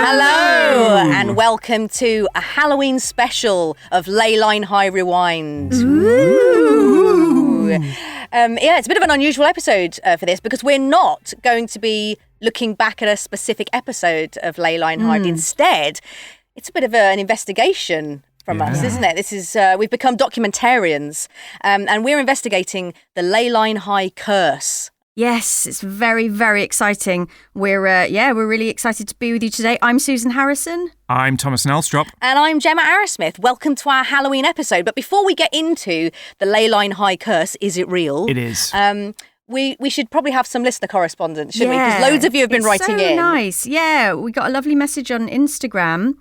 Hello, and welcome to a Halloween special of Leyline High Rewind. Ooh. It's a bit of an unusual episode for this because we're not going to be looking back at a specific episode of Leyline High. Instead, it's a bit of an investigation from us, isn't it? This is we've become documentarians, and we're investigating the Leyline High curse. Yes, it's very, very exciting. We're really excited to be with you today. I'm Susan Harrison. I'm Thomas Nelstrop. And I'm Gemma Arrowsmith. Welcome to our Halloween episode. But before we get into the Leyline High curse, is it real? It is. We should probably have some listener correspondence, shouldn't we? Because loads of you have been writing in. Nice. Yeah, we got a lovely message on Instagram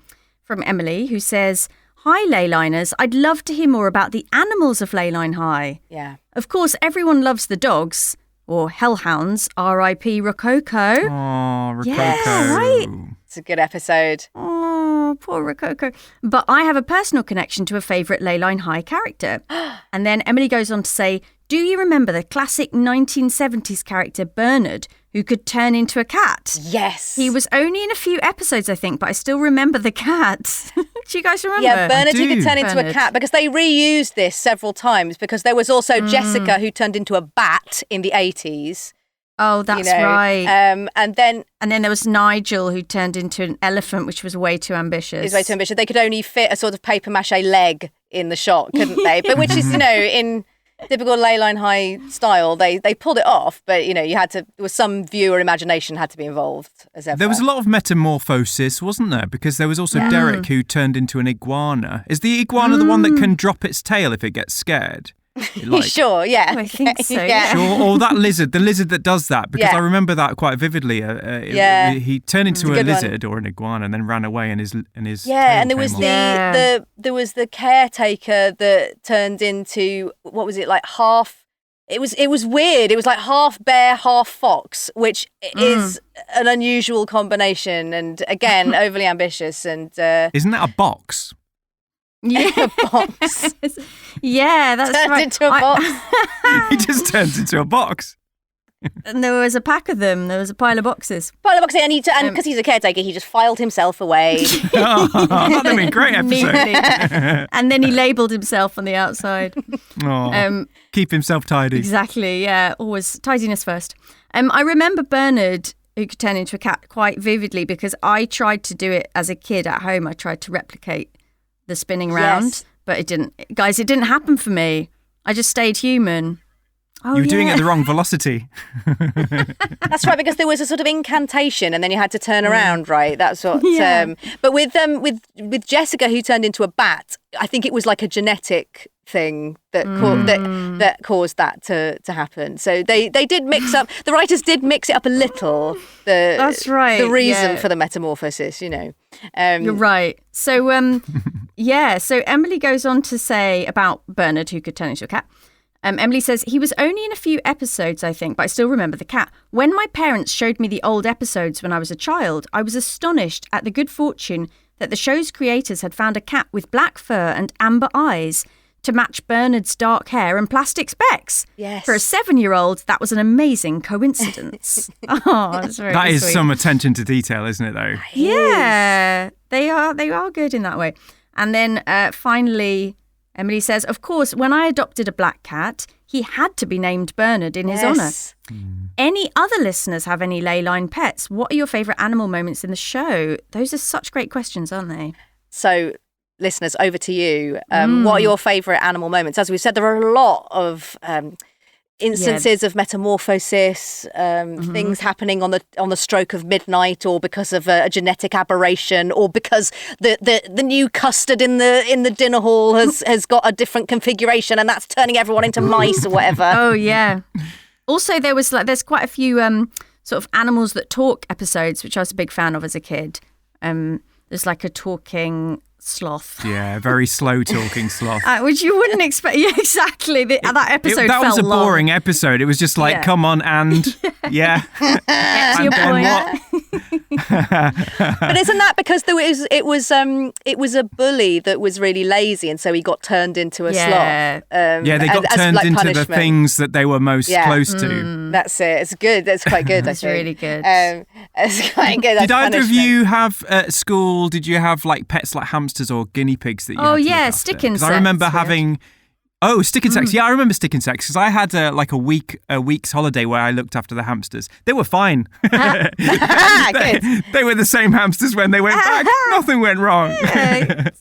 from Emily who says, "Hi, Leyliners. I'd love to hear more about the animals of Leyline High. Yeah. Of course, everyone loves the dogs, or hellhounds, R.I.P. Rococo." Oh, Rococo. Yeah, right? It's a good episode. Oh, poor Rococo. "But I have a personal connection to a favourite Leyline High character." And then Emily goes on to say, "Do you remember the classic 1970s character Bernard, who could turn into a cat?" Yes. He was only in a few episodes, I think, but I still remember the cat. Do you guys remember? Yeah, Bernard who could turn into a cat, because they reused this several times, because there was also Jessica who turned into a bat in the 80s. Oh, that's right. And then there was Nigel who turned into an elephant, which was way too ambitious. It was way too ambitious. They could only fit a sort of paper mache leg in the shot, couldn't they? But which is, in typical Leyline High style, they pulled it off, but there was some viewer imagination had to be involved as ever. There was a lot of metamorphosis, wasn't there? Because there was also Derek who turned into an iguana. Is the iguana the one that can drop its tail if it gets scared? Sure, yeah. I think so. Yeah. Sure, or that lizard, the lizard that does that, because I remember that quite vividly. He turned into a lizard or an iguana and then ran away, and his tail and there was came off. there was the caretaker that turned into, what was it, like half. It was weird. It was like half bear, half fox, which is an unusual combination, and again overly ambitious. And isn't that a box? Yeah, a box. Yeah, that's turned right. into a box. He just turns into a box. And there was a pack of them. There was a pile of boxes. And because he's a caretaker, he just filed himself away. Oh, that'd have been a great episode. And then he labelled himself on the outside. Oh, keep himself tidy. Exactly, yeah. Always tidiness first. I remember Bernard, who could turn into a cat, quite vividly because I tried to do it as a kid at home. I tried to replicate the spinning round, but it didn't. Guys, it didn't happen for me. I just stayed human. Oh, you were doing it at the wrong velocity. That's right, because there was a sort of incantation, and then you had to turn around, right? That's what. Yeah. But with Jessica, who turned into a bat, I think it was like a genetic thing that caused that to happen. So they did mix up. The writers did mix it up a little. That's right. The reason for the metamorphosis, You're right. So So Emily goes on to say about Bernard, who could turn into a cat. Emily says, "He was only in a few episodes, I think, but I still remember the cat. When my parents showed me the old episodes when I was a child, I was astonished at the good fortune that the show's creators had found a cat with black fur and amber eyes to match Bernard's dark hair and plastic specs. Yes. For a 7-year-old, that was an amazing coincidence." Oh, that's very That is sweet. some attention to detail, isn't it, though? Yeah, they are good in that way. And then finally, Emily says, "Of course, when I adopted a black cat, he had to be named Bernard in his honour. Any other listeners have any Leyline pets? What are your favourite animal moments in the show?" Those are such great questions, aren't they? So, listeners, over to you. What are your favourite animal moments? As we said, there are a lot of instances of metamorphosis, things happening on the stroke of midnight, or because of a genetic aberration, or because the new custard in the dinner hall has got a different configuration, and that's turning everyone into mice or whatever. Oh yeah. Also, there's quite a few sort of animals that talk episodes, which I was a big fan of as a kid. There's like a talking sloth. Yeah, very slow talking sloth. Which you wouldn't expect. Yeah, exactly. That episode that was felt a long. boring episode. It was just like, come on, and yeah. Get to your point. But isn't that because it was a bully that was really lazy, and so he got turned into a sloth? They got turned into punishment. The things that they were most close to. That's it. It's good. That's quite good. That's really good. It's quite good. Did either of you have at school? Did you have like pets like hamsters or guinea pigs that you? Oh had to yeah, look after? stick insects. I remember having. Oh, stick insects. Yeah, I remember stick insects because I had a week's holiday where I looked after the hamsters. They were fine. They were the same hamsters when they went back. Nothing went wrong. I'm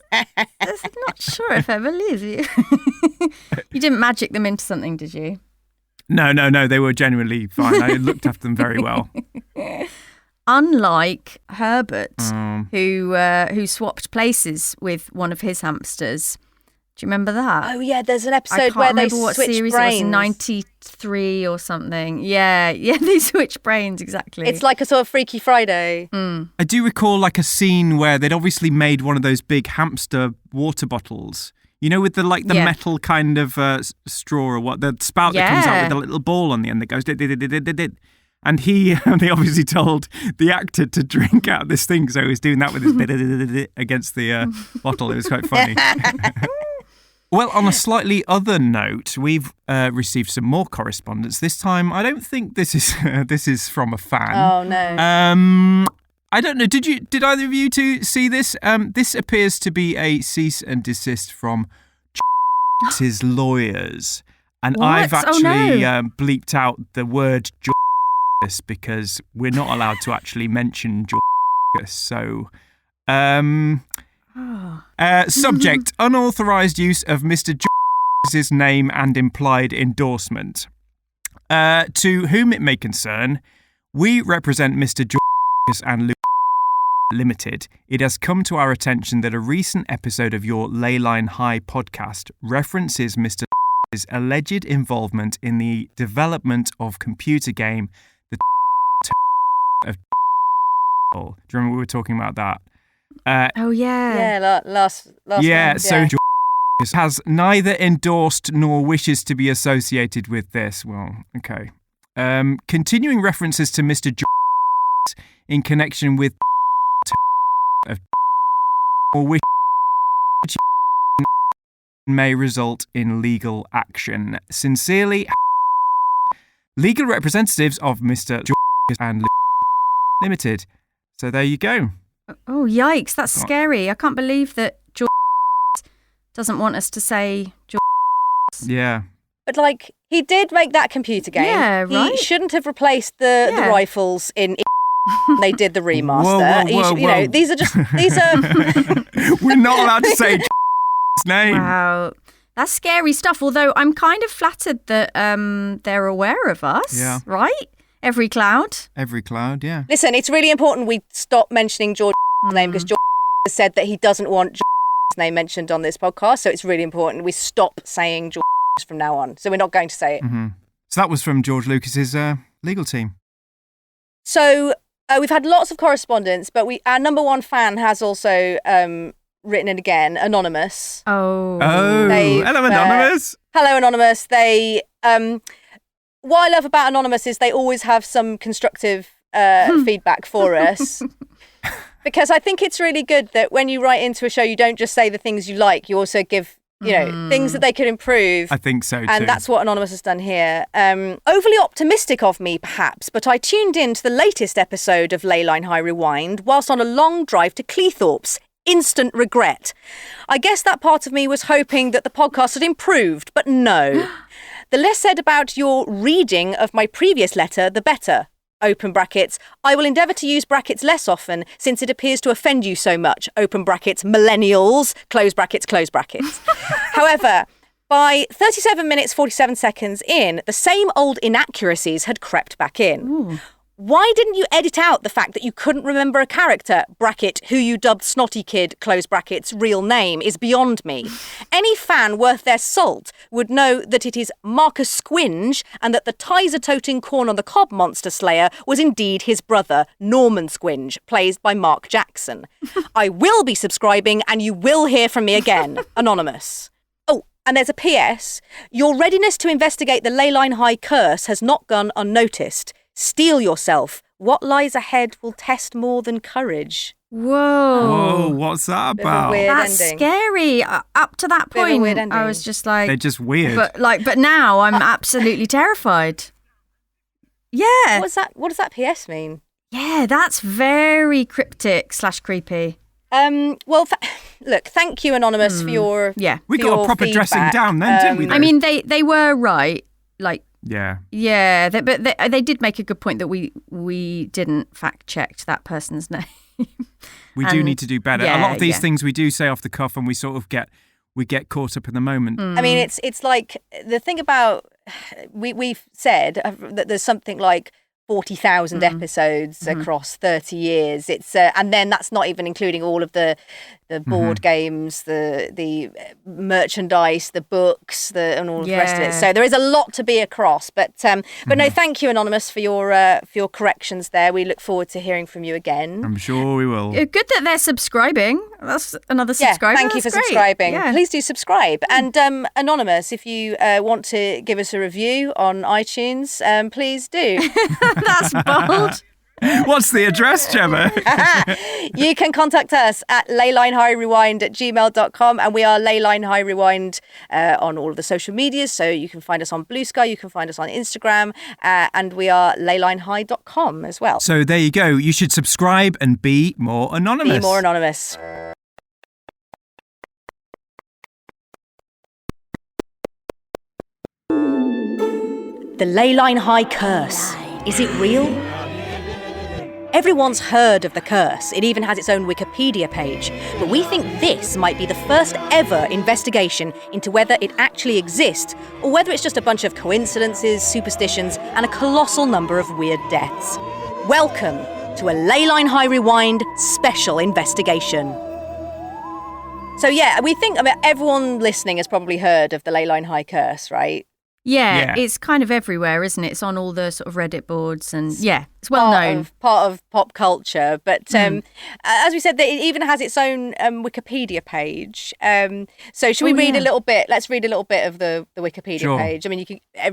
not sure if I believe you. You didn't magic them into something, did you? No. They were genuinely fine. I looked after them very well. Unlike Herbert, who swapped places with one of his hamsters. Do you remember that? Oh yeah, there's an episode where they switch series brains. It was 93 or something. Yeah, they switch brains, exactly. It's like a sort of Freaky Friday. I do recall like a scene where they'd obviously made one of those big hamster water bottles. You know, with the metal kind of straw or what, the spout that comes out with a little ball on the end that goes did. And they obviously told the actor to drink out of this thing, so he was doing that with his against the bottle. It was quite funny. Well, on a slightly other note, we've received some more correspondence. This time, I don't think this is from a fan. Oh no. I don't know. Did either of you two see this? This appears to be a cease and desist from his lawyers, and what? I've actually bleeped out the word because we're not allowed to actually mention so. Subject: unauthorized use of Mr. George's name and implied endorsement. To whom it may concern, we represent Mr. George and Luke Limited. It has come to our attention that a recent episode of your Leyline High podcast references Mr. George's alleged involvement in the development of computer game The of. Do you remember we were talking about that? Last yeah, month, so George has neither endorsed nor wishes to be associated with this. Well, okay. Continuing references to Mr. George in connection with or which may result in legal action. Sincerely, legal representatives of Mr. George and Limited. So there you go. Oh, yikes. That's scary. I can't believe that George doesn't want us to say George. Yeah. But like, he did make that computer game. Yeah, right. He shouldn't have replaced the rifles in they did the remaster. Whoa. These are We're not allowed to say name. Wow. That's scary stuff. Although I'm kind of flattered that they're aware of us. Yeah. Right? Every cloud, yeah. Listen, it's really important we stop mentioning George's name because George has said that he doesn't want George's name mentioned on this podcast. So it's really important we stop saying George from now on. So we're not going to say it. Mm-hmm. So that was from George Lucas's legal team. So we've had lots of correspondence, but our number one fan has also written it again, Anonymous. Oh, hello, Anonymous. Hello, Anonymous. They what I love about Anonymous is they always have some constructive feedback for us. Because I think it's really good that when you write into a show, you don't just say the things you like, you also give, things that they could improve. I think so too. And that's what Anonymous has done here. Overly optimistic of me, perhaps, but I tuned in to the latest episode of Leyline High Rewind whilst on a long drive to Cleethorpes. Instant regret. I guess that part of me was hoping that the podcast had improved, but no. The less said about your reading of my previous letter, the better. Open brackets. I will endeavour to use brackets less often since it appears to offend you so much. Open brackets, millennials. Close brackets, close brackets. However, by 37 minutes, 47 seconds in, the same old inaccuracies had crept back in. Ooh. Why didn't you edit out the fact that you couldn't remember a character, bracket, who you dubbed Snotty Kid, close brackets, real name, is beyond me. Any fan worth their salt would know that it is Marcus Squinge and that the Tizer-toting corn on the cob monster slayer was indeed his brother, Norman Squinge, played by Mark Jackson. I will be subscribing and you will hear from me again. Anonymous. Oh, and there's a PS. Your readiness to investigate the Leyline High curse has not gone unnoticed. Steel yourself. What lies ahead will test more than courage. Whoa. Whoa, what's that about? That's ending. Scary. Up to that point, I was just like... They're just weird. But now I'm absolutely terrified. Yeah. What does that PS mean? Yeah, that's very cryptic / creepy. Well, look, thank you, Anonymous, for your We got a proper feedback. dressing down then, didn't we? Though? I mean, they were right. Like... Yeah. But they did make a good point that we didn't fact check that person's name. We do need to do better. A lot of these yeah. things we do say off the cuff, and we sort of get caught up in the moment. I mean, it's like the thing about we've said that there's something like 40,000 episodes across 30 years. It's and then that's not even including all of the board games, the merchandise, the books, and all of the rest of it. So there is a lot to be across. But no, thank you, Anonymous, for your corrections there. We look forward to hearing from you again. I'm sure we will. Good that they're subscribing. That's another subscriber. Thank you for subscribing. Yeah. Please do subscribe. And Anonymous, if you want to give us a review on iTunes, please do. That's bold. What's the address, Gemma? You can contact us at leylinehighrewind@gmail.com, and we are Leyline High Rewind on all of the social medias. So you can find us on Bluesky, you can find us on Instagram, and we are leylinehigh.com as well. So there you go. You should subscribe and be more anonymous. Be more anonymous. The Leyline High curse. Is it real? Everyone's heard of the curse. It even has its own Wikipedia page. But we think this might be the first ever investigation into whether it actually exists or whether it's just a bunch of coincidences, superstitions, and a colossal number of weird deaths. Welcome to a Leyline High Rewind special investigation. So we think everyone listening has probably heard of the Leyline High curse, right? Yeah, it's kind of everywhere, isn't it? It's on all the sort of Reddit boards and it's well known. Part of pop culture. But as we said, it even has its own Wikipedia page. So should we read a little bit? Let's read a little bit of the Wikipedia page. I mean,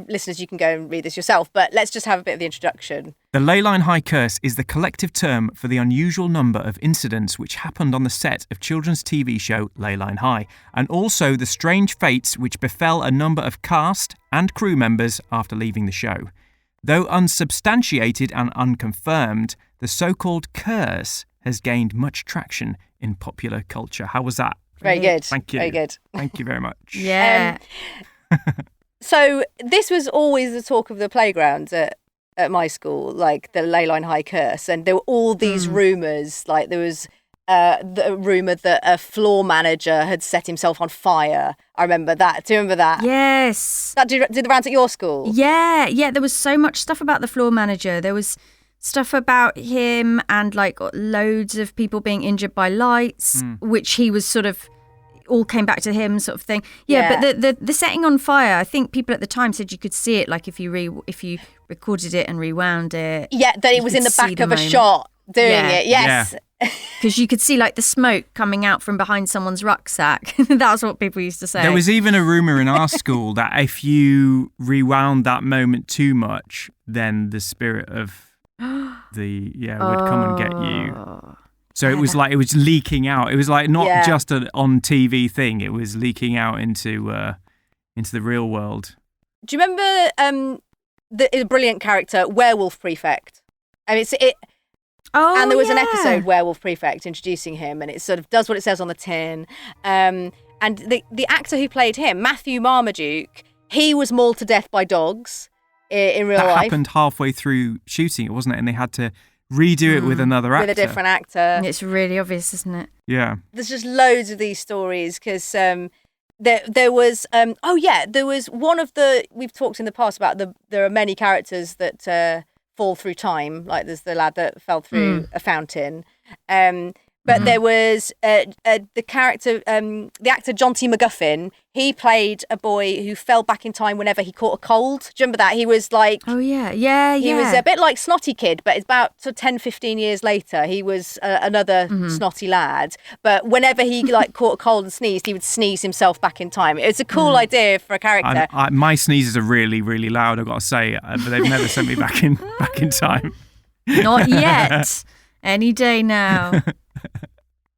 listeners, you can go and read this yourself, but let's just have a bit of the introduction. The Leyline High curse is the collective term for the unusual number of incidents which happened on the set of children's TV show Leyline High, and also the strange fates which befell a number of cast and crew members after leaving the show. Though unsubstantiated and unconfirmed, the so-called curse has gained much traction in popular culture. How was that? Very good. Thank you. Very good. Thank you very much. Yeah. So this was always the talk of the playground at my school, like the Leyline High curse, and there were all these rumours. Like there was the rumour that a floor manager had set himself on fire. I remember that. Do you remember that? Yes. That did the rounds at your school? Yeah. There was so much stuff about the floor manager. There was stuff about him and like loads of people being injured by lights, which he was sort of all came back to him sort of thing. Yeah. But the setting on fire, I think people at the time said you could see it, like if you recorded it and rewound it. Yeah, that it was in the back of a shot doing it. Yes. Because you could see like the smoke coming out from behind someone's rucksack. That was what people used to say. There was even a rumour in our school that if you rewound that moment too much, then the spirit of would come and get you. So it was like it was leaking out. It was like not just an on TV thing. It was leaking out into the real world. Do you remember the brilliant character Werewolf Prefect? I mean, and there was an episode, Werewolf Prefect, introducing him, and it sort of does what it says on the tin. And the actor who played him, Matthew Marmaduke, he was mauled to death by dogs in real life. That happened halfway through shooting it, wasn't it? And they had to redo it with another actor. With a different actor. It's really obvious, isn't it? Yeah. There's just loads of these stories because there was one of the, we've talked in the past about there are many characters that fall through time. Like there's the lad that fell through a fountain. But there was the character, the actor John T. McGuffin. He played a boy who fell back in time whenever he caught a cold. Do you remember that? He was like... Oh, yeah. He was a bit like Snotty Kid, but it's about 10, 15 years later. He was another snotty lad. But whenever he like caught a cold and sneezed, he would sneeze himself back in time. It's a cool idea for a character. My sneezes are really, really loud, I've got to say. But they've never sent me back in time. Not yet. Any day now.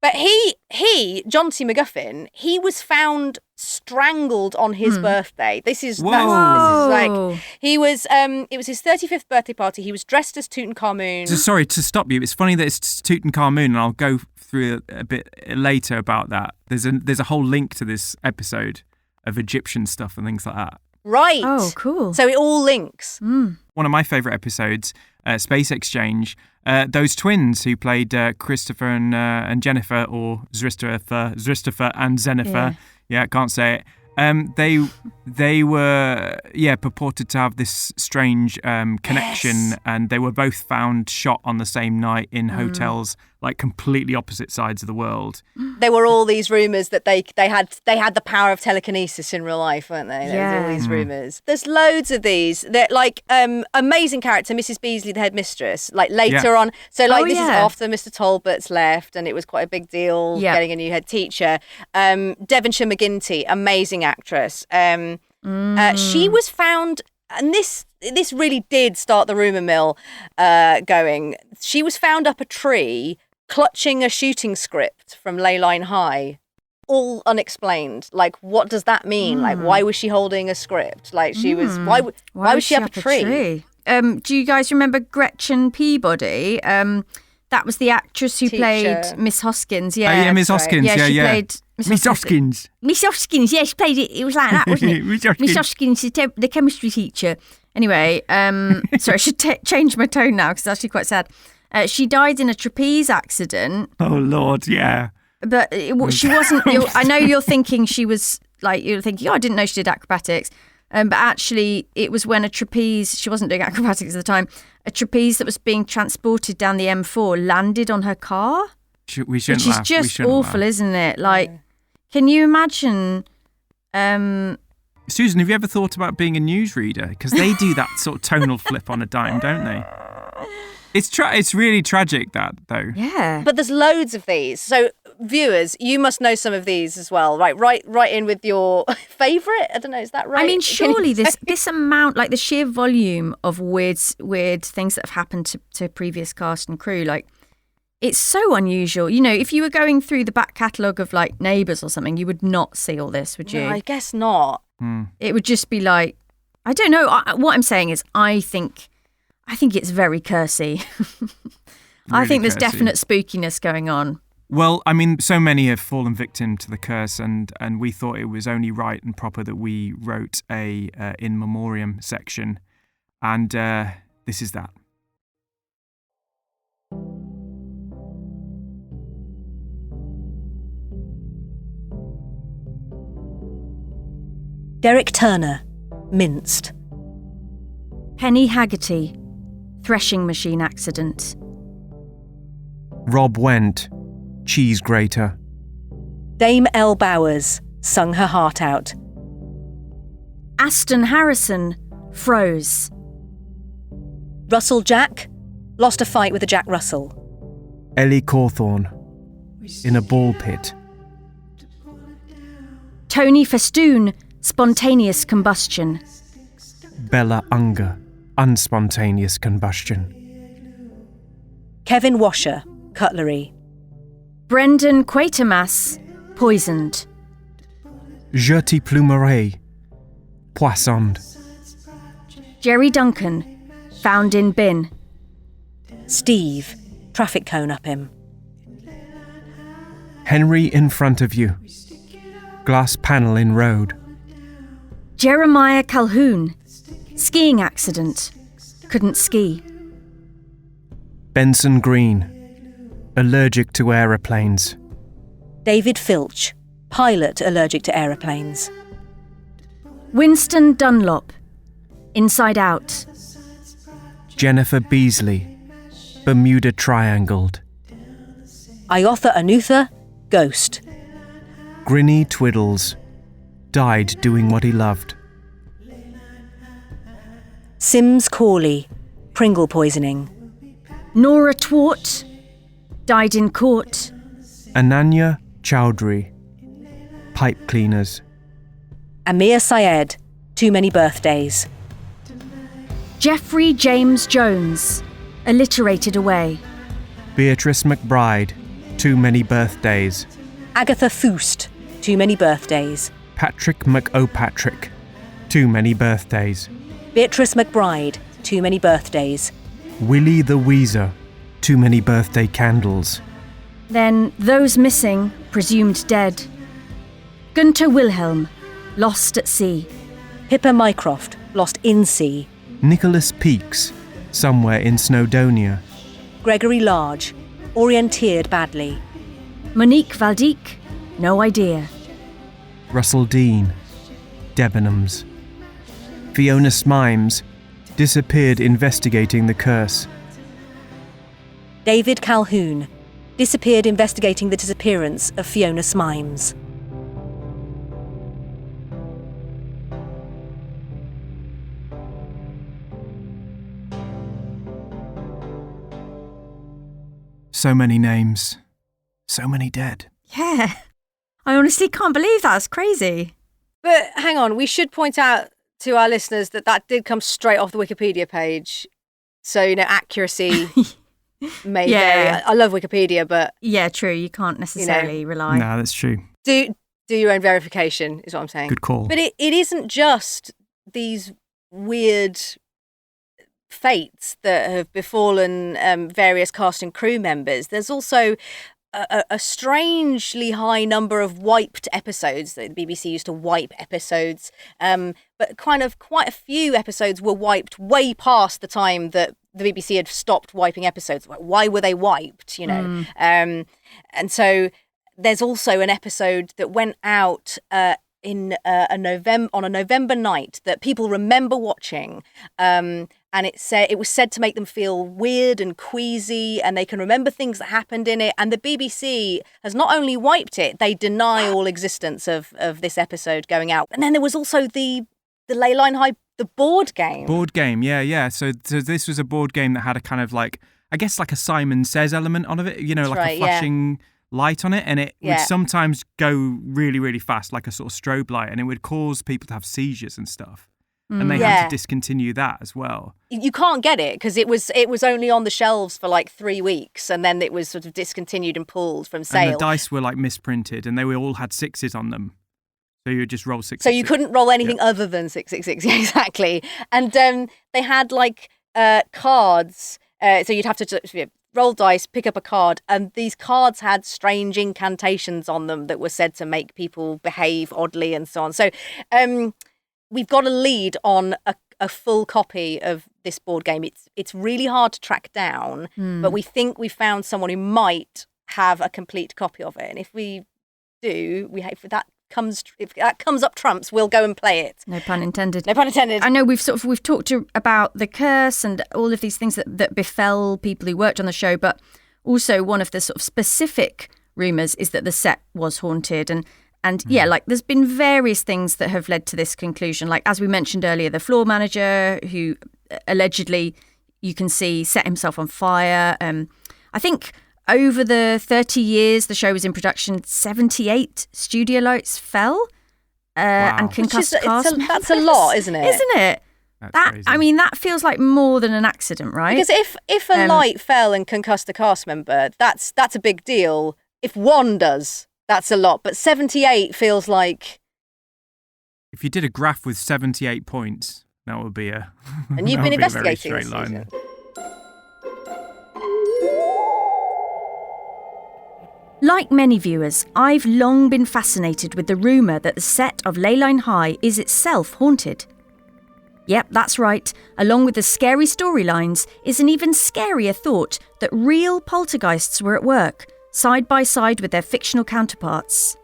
But he, John T. McGuffin, he was found strangled on his birthday. This is like he was. It was his 35th birthday party. He was dressed as Tutankhamun. Sorry to stop you. It's funny that it's Tutankhamun, and I'll go through a bit later about that. There's a whole link to this episode of Egyptian stuff and things like that. Right. Oh, cool. So it all links. One of my favourite episodes, Space Exchange. Those twins who played Christopher and Jennifer, or Zristofer and Zenifer. Yeah, can't say it. They were purported to have this strange connection, and they were both found shot on the same night in hotels, like completely opposite sides of the world. There were all these rumours that they had the power of telekinesis in real life, weren't they? There was all these rumours. There's loads of these. They're like amazing character, Mrs. Beasley, the headmistress. Like later on, so like this is after Mr. Talbot's left, and it was quite a big deal getting a new head teacher. Devonshire McGinty, amazing actress. She was found, and this really did start the rumour mill going. She was found up a tree clutching a shooting script from Leyline High, all unexplained. Like, what does that mean? Like, why was she holding a script? Like, she was why was she up a tree? Do you guys remember Gretchen Peabody? That was the actress who played Miss Hoskins. Yeah, Miss Hoskins. Right. She played Miss Hoskins. Miss Hoskins. Yeah, she played it. It was like that, wasn't it? Miss Hoskins, the chemistry teacher. Anyway, sorry, I should change my tone now because it's actually quite sad. She died in a trapeze accident. Oh Lord, yeah. But she wasn't. I know you're thinking she was like I didn't know she did acrobatics. But actually, it was when a trapeze, she wasn't doing acrobatics at the time, a trapeze that was being transported down the M4 landed on her car. We shouldn't laugh. Which is just awful, isn't it? Like, can you imagine... Susan, have you ever thought about being a newsreader? Because they do that sort of tonal flip on a dime, don't they? It's really tragic, that, though. Yeah. But there's loads of these. So, viewers, you must know some of these as well. Right, write in with your favourite. I don't know, is that right? I mean, surely this amount, like the sheer volume of weird things that have happened to previous cast and crew, like, it's so unusual. You know, if you were going through the back catalogue of, like, Neighbours or something, you would not see all this, would you? No, I guess not. It would just be like, I don't know. What I'm saying is I think it's very cursy. I think there's definite spookiness going on. Well, I mean, so many have fallen victim to the curse, and we thought it was only right and proper that we wrote a in memoriam section, and this is that. Derek Turner, minced. Penny Haggerty, threshing machine accident. Rob Went, cheese grater. Dame Elle Bowers, sung her heart out. Aston Harrison, froze. Russell Jack, lost a fight with a Jack Russell. Ellie Cawthorne, in a ball pit. Tony Festoon, spontaneous combustion. Bella Unger, unspontaneous combustion. Kevin Washer, cutlery. Brendan Quatermass, poisoned. Jeté Plumeret, poissoned. Jerry Duncan, found in bin. Steve, traffic cone up him. Henry in front of you, glass panel in road. Jeremiah Calhoun, skiing accident, couldn't ski. Benson Green, allergic to aeroplanes. David Filch, pilot allergic to aeroplanes. Winston Dunlop, inside out. Jennifer Beasley, Bermuda Triangled. Iotha Anutha, ghost. Grinny Twiddles, died doing what he loved. Sims Corley, Pringle poisoning. Nora Twart, died in court. Ananya Chowdhury, pipe cleaners. Amir Syed, too many birthdays. Jeffrey James Jones, alliterated away. Beatrice McBride, too many birthdays. Agatha Foost, too many birthdays. Patrick McO'Patrick, too many birthdays. Beatrice McBride, too many birthdays. Willie the Weezer, too many birthday candles. Then those missing, presumed dead. Gunter Wilhelm, lost at sea. Pippa Mycroft, lost in sea. Nicholas Peakes, somewhere in Snowdonia. Gregory Large, orienteered badly. Monique Valdique, no idea. Russell Dean, Debenhams. Fiona Smimes, disappeared investigating the curse. David Calhoun, disappeared investigating the disappearance of Fiona Smimes. So many names. So many dead. Yeah. I honestly can't believe that. It's crazy. But hang on, we should point out to our listeners that did come straight off the Wikipedia page. So, accuracy may vary. I love Wikipedia, but... Yeah, true. You can't necessarily rely. No, that's true. Do your own verification, is what I'm saying. Good call. But it isn't just these weird fates that have befallen various cast and crew members. There's also a strangely high number of wiped episodes. The BBC used to wipe episodes, but kind of quite a few episodes were wiped way past the time that the BBC had stopped wiping episodes. Why were they wiped, And so there's also an episode that went out on a November night that people remember watching, and it was said to make them feel weird and queasy, and they can remember things that happened in it. And the BBC has not only wiped it, they deny all existence of this episode going out. And then there was also the Leyline High, the board game. Board game, yeah. So this was a board game that had a kind of like a Simon Says element on it, a flashing light on it, and it would sometimes go really, really fast, like a sort of strobe light, and it would cause people to have seizures and stuff. And they had to discontinue that as well. You can't get it because it was only on the shelves for like 3 weeks, and then it was sort of discontinued and pulled from sale. And the dice were like misprinted, and they all had sixes on them. So you would just roll 6. So you couldn't roll anything other than 666. Yeah, exactly. And they had like cards. So you'd have to roll dice, pick up a card, and these cards had strange incantations on them that were said to make people behave oddly and so on. So we've got a lead on a full copy of this board game. It's really hard to track down, but we think we found someone who might have a complete copy of it. And if we do, if that comes up trumps, we'll go and play it. No pun intended. No pun intended. I know we've talked about the curse and all of these things that befell people who worked on the show, but also one of the sort of specific rumours is that the set was haunted. And like there's been various things that have led to this conclusion. Like, as we mentioned earlier, the floor manager who allegedly, you can see, set himself on fire. I think over the 30 years the show was in production, 78 studio lights fell and concussed cast members. That's a lot, isn't it? Isn't it? That's crazy. I mean, that feels like more than an accident, right? Because if a light fell and concussed a cast member, that's a big deal. If one does, that's a lot. But 78 feels like... If you did a graph with 78 points, that would be a... And you've been investigating a very this straight season. line. Like many viewers, I've long been fascinated with the rumour that the set of Leyline High is itself haunted. Yep, that's right. Along with the scary storylines is an even scarier thought that real poltergeists were at work, side by side with their fictional counterparts.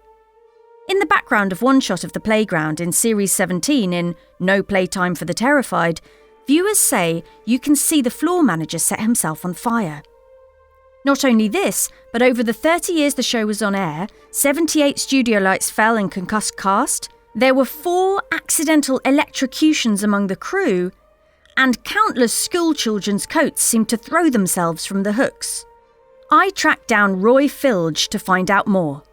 In the background of one shot of the playground in Series 17 in No Playtime for the Terrified, viewers say you can see the floor manager set himself on fire. Not only this, but over the 30 years the show was on air, 78 studio lights fell and concussed cast, there were 4 accidental electrocutions among the crew, and countless schoolchildren's coats seemed to throw themselves from the hooks. I tracked down Roy Filge to find out more.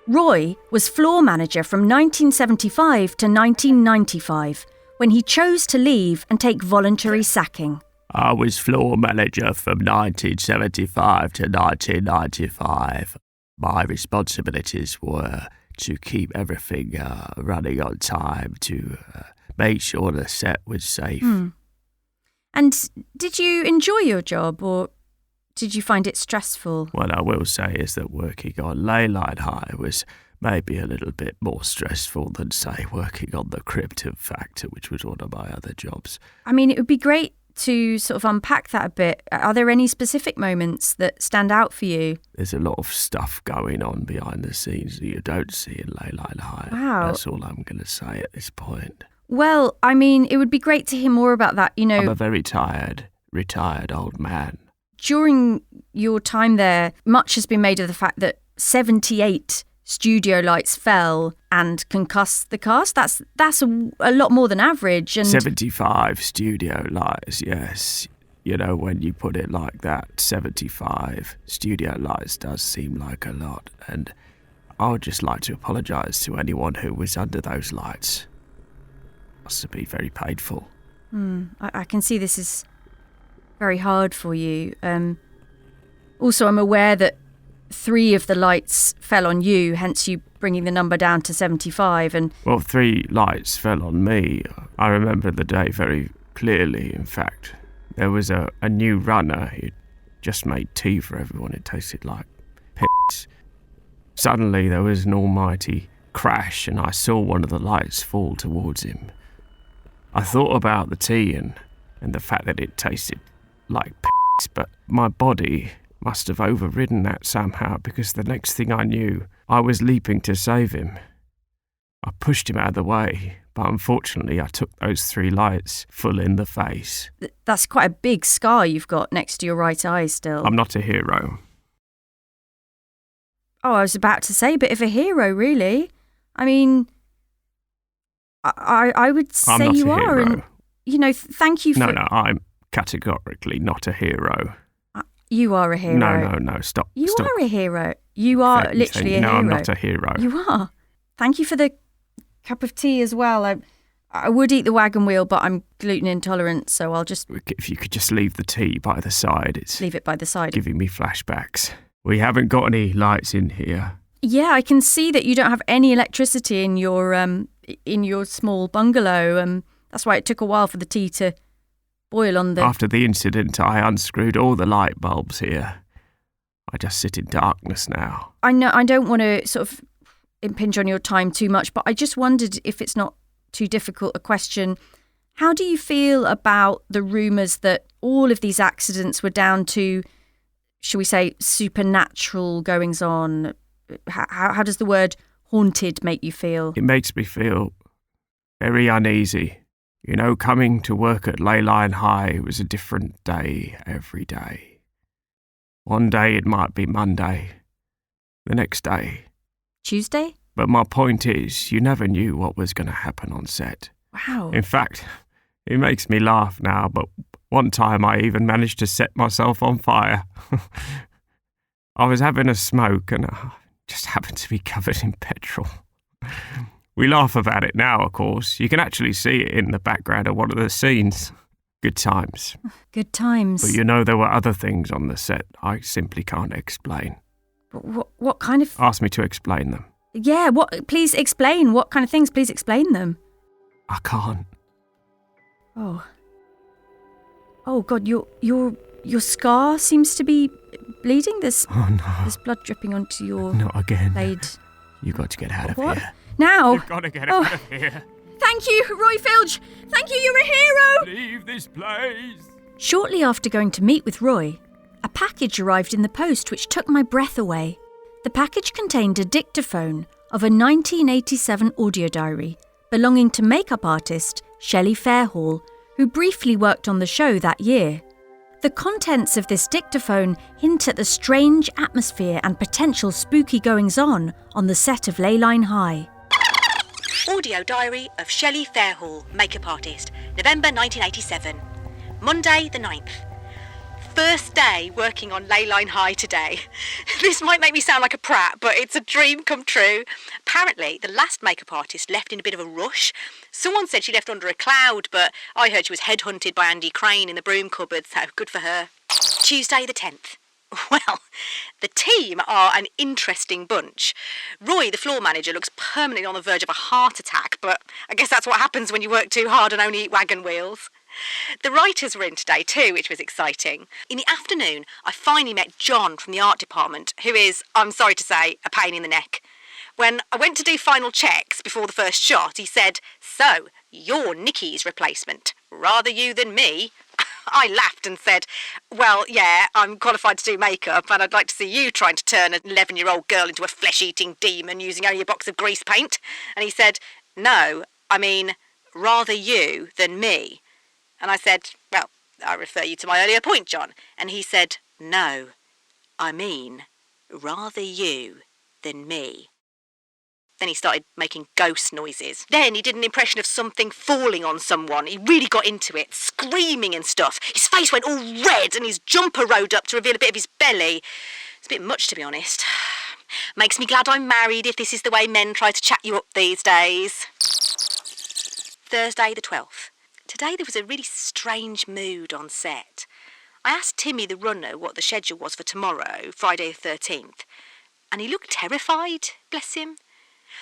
Roy was floor manager from 1975 to 1995, when he chose to leave and take voluntary sacking. I was floor manager from 1975 to 1995. My responsibilities were to keep everything running on time, to make sure the set was safe. And did you enjoy your job, or did you find it stressful? What I will say is that working on Leyline High was maybe a little bit more stressful than, say, working on the Krypton Factor, which was one of my other jobs. I mean, it would be great to sort of unpack that a bit. Are there any specific moments that stand out for you? There's a lot of stuff going on behind the scenes that you don't see in Leyline High. Wow. That's all I'm going to say at this point. Well, I mean, it would be great to hear more about that, I'm a very tired, retired old man. During your time there, much has been made of the fact that 78 studio lights fell and concussed the cast. That's a lot more than average. And 75 studio lights, yes. You know, when you put it like that, 75 studio lights does seem like a lot. And I would just like to apologise to anyone who was under those lights. Must have been very painful. I can see this is very hard for you. Also, I'm aware that 3 of the lights fell on you, hence you bringing the number down to 75. And well, 3 lights fell on me. I remember the day very clearly, in fact. There was a new runner who just made tea for everyone. It tasted like piss. Suddenly, there was an almighty crash, and I saw one of the lights fall towards him. I thought about the tea and the fact that it tasted like piss, but my body must have overridden that somehow, because the next thing I knew, I was leaping to save him. I pushed him out of the way, but unfortunately I took those 3 lights full in the face. That's quite a big scar you've got next to your right eye still. I'm not a hero. Oh, I was about to say, but if a hero, really. I mean, I would say I'm not you a are. hero. And, you know, thank you for... No, I'm categorically not a hero. You are a hero. No, stop. You stop. are a hero. You are literally a hero. No, I'm not a hero. You are. Thank you for the cup of tea as well. I would eat the wagon wheel, but I'm gluten intolerant, so I'll just... If you could just leave the tea by the side, it's... Leave it by the side. Giving me flashbacks. We haven't got any lights in here. Yeah, I can see that you don't have any electricity in your small bungalow. That's why it took a while for the tea to boil on the... After the incident, I unscrewed all the light bulbs here. I just sit in darkness now. I know I don't want to sort of impinge on your time too much, but I just wondered if it's not too difficult a question. How do you feel about the rumours that all of these accidents were down to, shall we say, supernatural goings-on? How does the word haunted make you feel? It makes me feel very uneasy. You know, coming to work at Leyline High was a different day every day. One day it might be Monday, the next day Tuesday? But my point is, you never knew what was going to happen on set. Wow. In fact, it makes me laugh now, but one time I even managed to set myself on fire. I was having a smoke and I just happened to be covered in petrol. We laugh about it now, of course. You can actually see it in the background of one of the scenes. Good times. Good times. But you know, there were other things on the set I simply can't explain. What kind of... Ask me to explain them. Yeah, please explain. What kind of things? Please explain them. I can't. Oh God, your scar seems to be bleeding. There's blood dripping onto your Not again. blade. You got to get out of What? here. Now. You've got to get out of here. Thank you, Roy Filge. Thank you, you're a hero. Leave this place. Shortly after going to meet with Roy, a package arrived in the post which took my breath away. The package contained a dictaphone of a 1987 audio diary belonging to makeup artist Shelley Fairhall, who briefly worked on the show that year. The contents of this dictaphone hint at the strange atmosphere and potential spooky goings-on the set of Leyline High. Audio diary of Shelley Fairhall, makeup artist, November 1987. Monday the 9th. First day working on Leyline High today. This might make me sound like a prat, but it's a dream come true. Apparently, the last makeup artist left in a bit of a rush. Someone said she left under a cloud, but I heard she was headhunted by Andy Crane in the broom cupboard, so good for her. Tuesday the 10th. Well, the team are an interesting bunch. Roy, the floor manager, looks permanently on the verge of a heart attack, but I guess that's what happens when you work too hard and only eat wagon wheels. The writers were in today too, which was exciting. In the afternoon, I finally met John from the art department, who is, I'm sorry to say, a pain in the neck. When I went to do final checks before the first shot, he said, "So, you're Nikki's replacement. Rather you than me." I laughed and said, "Well, yeah, I'm qualified to do makeup and I'd like to see you trying to turn an 11-year-old girl into a flesh-eating demon using only a box of grease paint." And he said, "No, I mean, rather you than me." And I said, "Well, I refer you to my earlier point, John." And he said, "No, I mean, rather you than me." Then he started making ghost noises. Then he did an impression of something falling on someone. He really got into it, screaming and stuff. His face went all red and his jumper rode up to reveal a bit of his belly. It's a bit much, to be honest. Makes me glad I'm married if this is the way men try to chat you up these days. Thursday the 12th. Today there was a really strange mood on set. I asked Timmy the runner what the schedule was for tomorrow, Friday the 13th, and he looked terrified, bless him.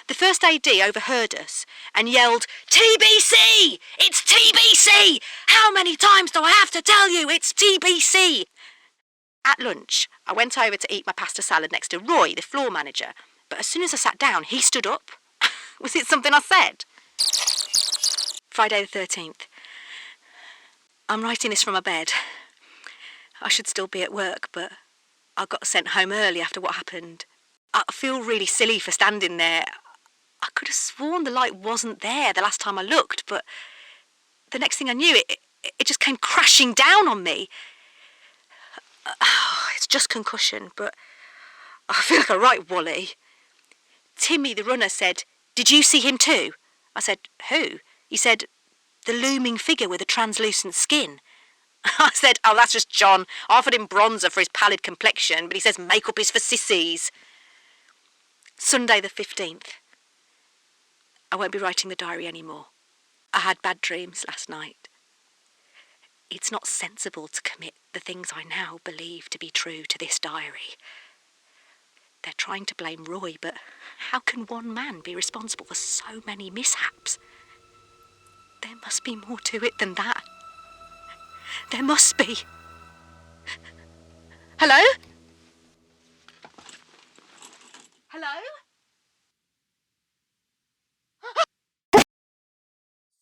The first AD overheard us and yelled, "TBC! It's TBC! How many times do I have to tell you it's TBC?" At lunch, I went over to eat my pasta salad next to Roy, the floor manager, but as soon as I sat down, he stood up. Was it something I said? Friday the 13th. I'm writing this from my bed. I should still be at work, but I got sent home early after what happened. I feel really silly for standing there. I could have sworn the light wasn't there the last time I looked, but the next thing I knew, it just came crashing down on me. It's just concussion, but I feel like a right wally. Timmy, the runner, said, "Did you see him too?" I said, "Who?" He said, "The looming figure with the translucent skin." I said, "Oh, that's just John. I offered him bronzer for his pallid complexion, but he says makeup is for sissies." Sunday the 15th. I won't be writing the diary anymore. I had bad dreams last night. It's not sensible to commit the things I now believe to be true to this diary. They're trying to blame Roy, but how can one man be responsible for so many mishaps? There must be more to it than that. There must be. Hello? Hello?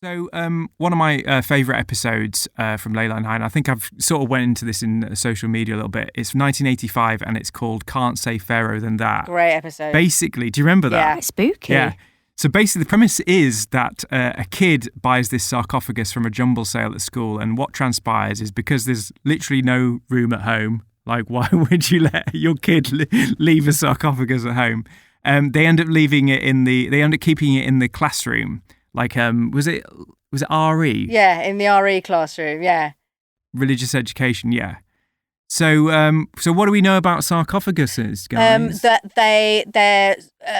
So, one of my favourite episodes from Leyline High, and I think I've sort of went into this in social media a little bit. It's from 1985, and it's called "Can't Say Fairer Than That." Great episode. Basically, do you remember that? Yeah, spooky. Yeah. So basically, the premise is that a kid buys this sarcophagus from a jumble sale at school, and what transpires is because there's literally no room at home. Like, why would you let your kid leave a sarcophagus at home? They end up leaving it They end up keeping it in the classroom. Like, was it RE? Yeah, in the RE classroom, yeah. Religious education, yeah. So what do we know about sarcophaguses, guys? That they're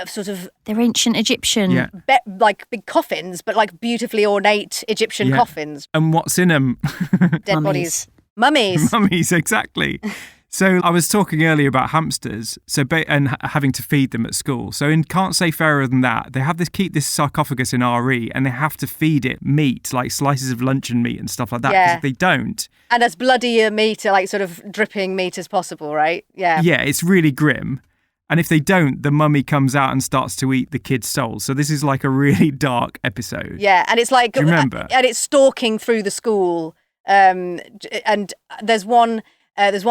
sort of... They're ancient Egyptian. Yeah. Like big coffins, but like beautifully ornate Egyptian coffins. And what's in them? Dead bodies. Mummies. Mummies, exactly. So I was talking earlier about hamsters, and having to feed them at school. So in Can't Say Fairer Than That, they have keep this sarcophagus in RE, and they have to feed it meat, like slices of luncheon meat and stuff like that. Because if they don't, and as bloody a meat, like sort of dripping meat as possible, right? Yeah. Yeah, it's really grim. And if they don't, the mummy comes out and starts to eat the kid's soul. So this is like a really dark episode. Yeah, and it's like, do you remember? And it's stalking through the school. And there's one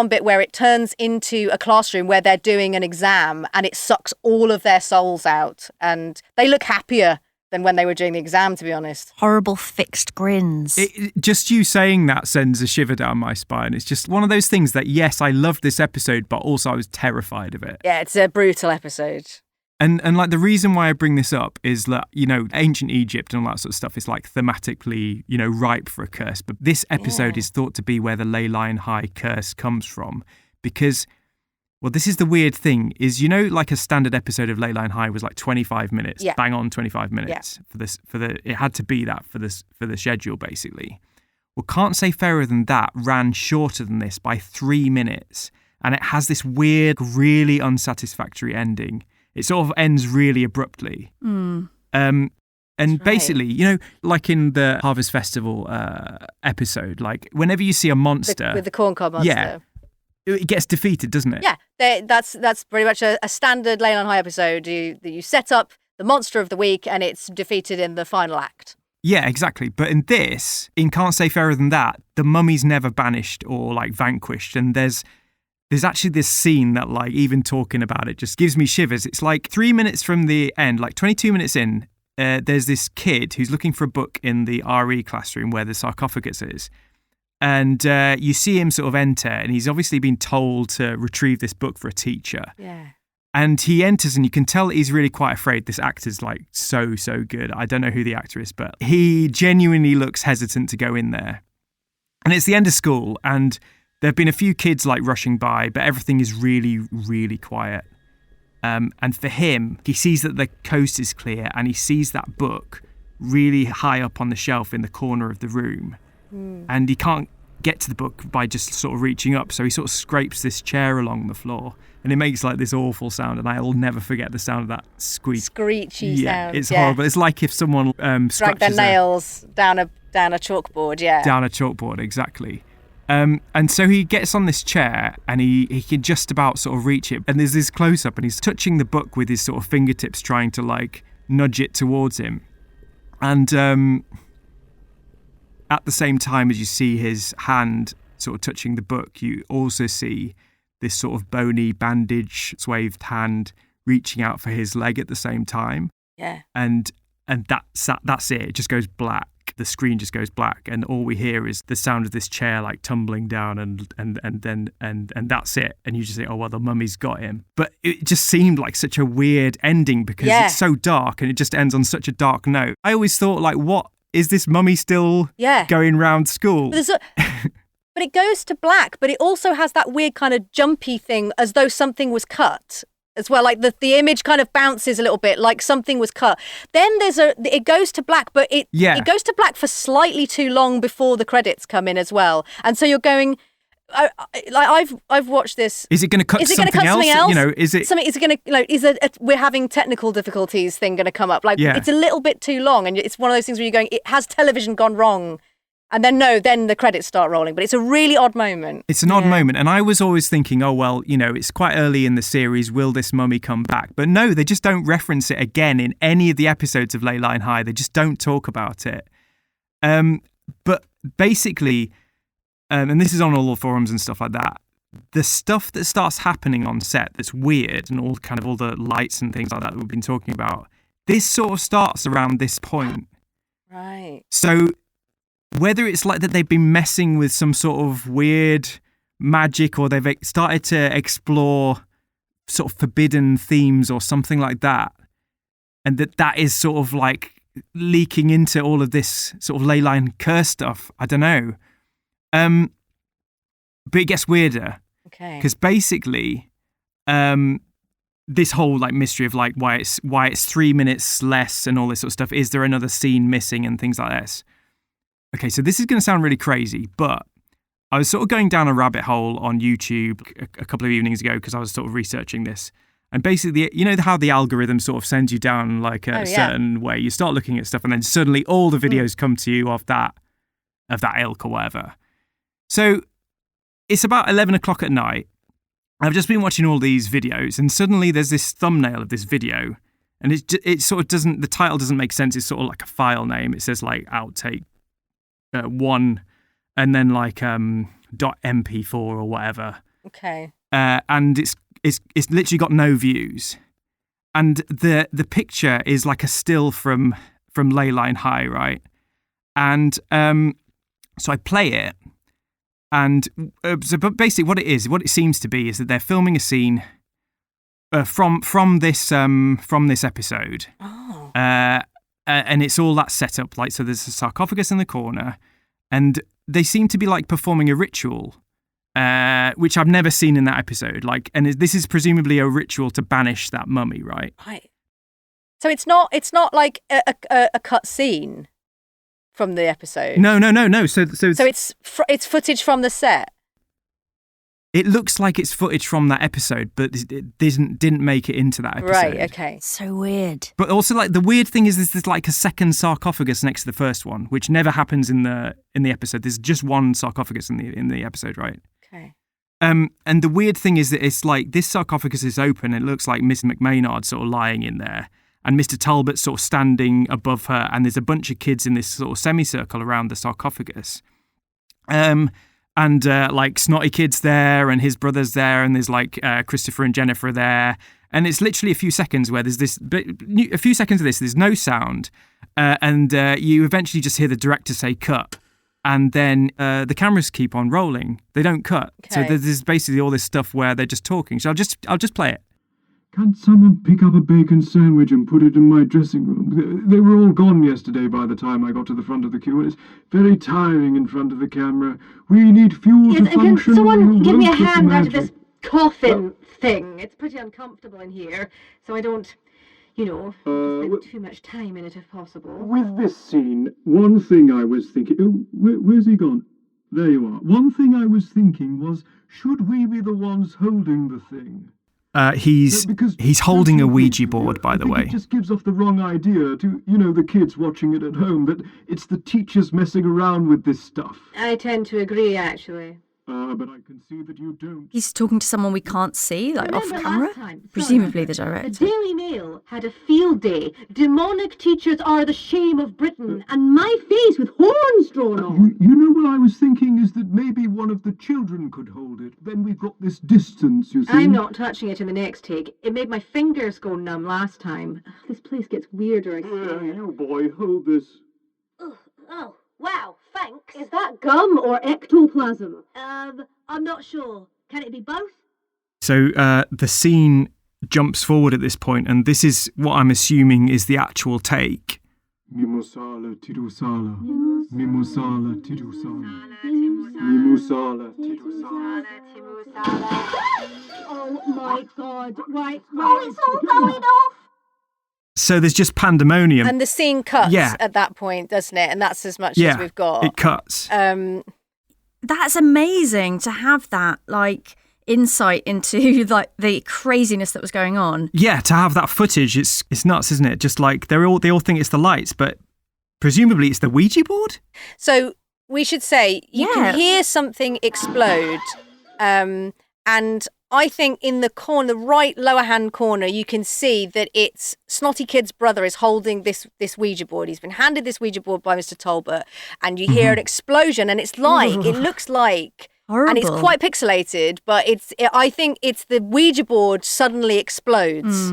bit where it turns into a classroom where they're doing an exam and it sucks all of their souls out, and they look happier than when they were doing the exam, to be honest. Horrible fixed grins. Just you saying that sends a shiver down my spine. It's just one of those things that, yes, I loved this episode, but also I was terrified of it. Yeah, it's a brutal episode. And like the reason why I bring this up is that, you know, ancient Egypt and all that sort of stuff is like thematically, you know, ripe for a curse. But this episode is thought to be where the Leyline High curse comes from because... Well, this is the weird thing is, you know, like a standard episode of Leyline High was like 25 minutes, bang on 25 minutes it had to be that for the schedule, basically. Well, Can't Say Fairer Than That ran shorter than this by 3 minutes. And it has this weird, really unsatisfactory ending. It sort of ends really abruptly. And basically, you know, like in the Harvest Festival episode, like whenever you see a monster... With the corncob monster. Yeah. It gets defeated, doesn't it? Yeah, that's pretty much a standard Leyline High episode. You set up the monster of the week and it's defeated in the final act. Yeah, exactly. But in this, in Can't Say Fairer Than That, the mummy's never banished or like vanquished. And there's actually this scene that like even talking about it just gives me shivers. It's like 3 minutes from the end, like 22 minutes in, there's this kid who's looking for a book in the RE classroom where the sarcophagus is. And you see him sort of enter, and he's obviously been told to retrieve this book for a teacher. Yeah. And he enters, and you can tell that he's really quite afraid. This actor's like so good. I don't know who the actor is, but he genuinely looks hesitant to go in there. And it's the end of school, and there have been a few kids like rushing by, but everything is really, really quiet. And for him, he sees that the coast is clear, and he sees that book really high up on the shelf in the corner of the room. And he can't get to the book by just sort of reaching up, so he sort of scrapes this chair along the floor, and it makes like this awful sound, and I'll never forget the sound of that screechy sound. It's horrible. It's like if someone drag their nails down a chalkboard. Down a chalkboard, exactly. And so he gets on this chair, and he can just about sort of reach it, and there's this close up, and he's touching the book with his sort of fingertips, trying to like nudge it towards him, and at the same time as you see his hand sort of touching the book, you also see this sort of bony bandage swathed hand reaching out for his leg at the same time. Yeah. And that's it. It just goes black. The screen just goes black, and all we hear is the sound of this chair like tumbling down, and that's it. And you just think, oh well, the mummy's got him. But it just seemed like such a weird ending because it's so dark, and it just ends on such a dark note. I always thought, like, what? Is this mummy still going round school? But it goes to black, but it also has that weird kind of jumpy thing as though something was cut as well. Like the image kind of bounces a little bit like something was cut. Then it goes to black, but it goes to black for slightly too long before the credits come in as well. And so you're going... I've watched this. Is it going to cut something else? You know, is it going to is we're having technical difficulties thing going to come up? Like it's a little bit too long, and it's one of those things where you're going, it has television gone wrong, and then then the credits start rolling. But it's a really odd moment. It's an odd moment, and I was always thinking, oh well, you know, it's quite early in the series. Will this mummy come back? But no, they just don't reference it again in any of the episodes of Leyline High. They just don't talk about it. But basically. And this is on all the forums and stuff like that. The stuff that starts happening on set that's weird and all the lights and things like that we've been talking about, this sort of starts around this point. Right. So whether it's like that they've been messing with some sort of weird magic or they've started to explore sort of forbidden themes or something like that, and that is sort of like leaking into all of this sort of Leyline curse stuff, I don't know. But it gets weirder. Okay. Because basically, this whole like mystery of like why it's 3 minutes less and all this sort of stuff. Is there another scene missing and things like this? Okay, so this is going to sound really crazy, but I was sort of going down a rabbit hole on YouTube a couple of evenings ago because I was sort of researching this. And basically, you know how the algorithm sort of sends you down like a certain way. You start looking at stuff, and then suddenly all the videos come to you of that ilk or whatever. So it's about 11 o'clock at night. I've just been watching all these videos, and suddenly there's this thumbnail of this video, and it sort of doesn't, the title doesn't make sense. It's sort of like a file name. It says like outtake 1, and then like .mp4 or whatever. Okay. And it's literally got no views, and the picture is like a still from from Leyline High, right? And so I play it, and but basically what it seems to be is that they're filming a scene from this episode. Oh. And it's all that set up, like, so there's a sarcophagus in the corner, and they seem to be like performing a ritual, which I've never seen in that episode. Like, and this is presumably a ritual to banish that mummy, right? Right. So it's not like a cut scene from the episode. No. So it's footage from the set. It looks like it's footage from that episode, but it didn't make it into that episode. Right, okay. So weird. But also, like, the weird thing is there's like a second sarcophagus next to the first one, which never happens in the episode. There's just one sarcophagus in the episode, right? Okay. And the weird thing is that it's like this sarcophagus is open. It looks like Miss McMaynard sort of lying in there, and Mr. Talbot's sort of standing above her, and there's a bunch of kids in this sort of semicircle around the sarcophagus. And like Snotty Kid's there, and his brother's there, and there's like Christopher and Jennifer there, and it's literally a few seconds where there's a few seconds of this. There's no sound, and you eventually just hear the director say cut, and then the cameras keep on rolling. They don't cut. Okay. So there's basically all this stuff where they're just talking. So I'll just play it. Can't someone pick up a bacon sandwich and put it in my dressing room? They were all gone yesterday by the time I got to the front of the queue, and it's very tiring in front of the camera. We need fuel to function. Can someone give me a hand out of this coffin thing? It's pretty uncomfortable in here, so I don't, spend too much time in it if possible. With this scene, one thing I was thinking... Oh, where's he gone? There you are. One thing I was thinking was, should we be the ones holding the thing? He's holding a Ouija board, by the way. It just gives off the wrong idea to, the kids watching it at home, that it's the teachers messing around with this stuff. I tend to agree, actually. But I can see that you don't. He's talking to someone we can't see, like off camera? Presumably the director. The Daily Mail had a field day. Demonic teachers are the shame of Britain, and my face with horns drawn on. You know what I was thinking is that maybe one of the children could hold it. Then we've got this distance, you see. I'm not touching it in the next take. It made my fingers go numb last time. This place gets weirder, I swear. Oh boy, hold this. Oh, wow, thanks. Is that gum or ectoplasm? I'm not sure. Can it be both? So the scene jumps forward at this point, and this is what I'm assuming is the actual take. Mimusala tirusala. Mimusala tirusala. Mimusala tirusala. Oh my god, right. Oh, it's all going off. So there's just pandemonium. And the scene cuts at that point, doesn't it? And that's as much as we've got. It cuts. That's amazing to have that, like, insight into like the craziness that was going on. Yeah, to have that footage, it's nuts, isn't it? Just like they all think it's the lights, but presumably it's the Ouija board. So we should say you can hear something explode, and I think in the corner, the right lower hand corner, you can see that it's Snotty Kid's brother is holding this Ouija board. He's been handed this Ouija board by Mr. Talbot, and you hear an explosion, and it's like, it looks like, horrible. And it's quite pixelated, but I think it's the Ouija board suddenly explodes.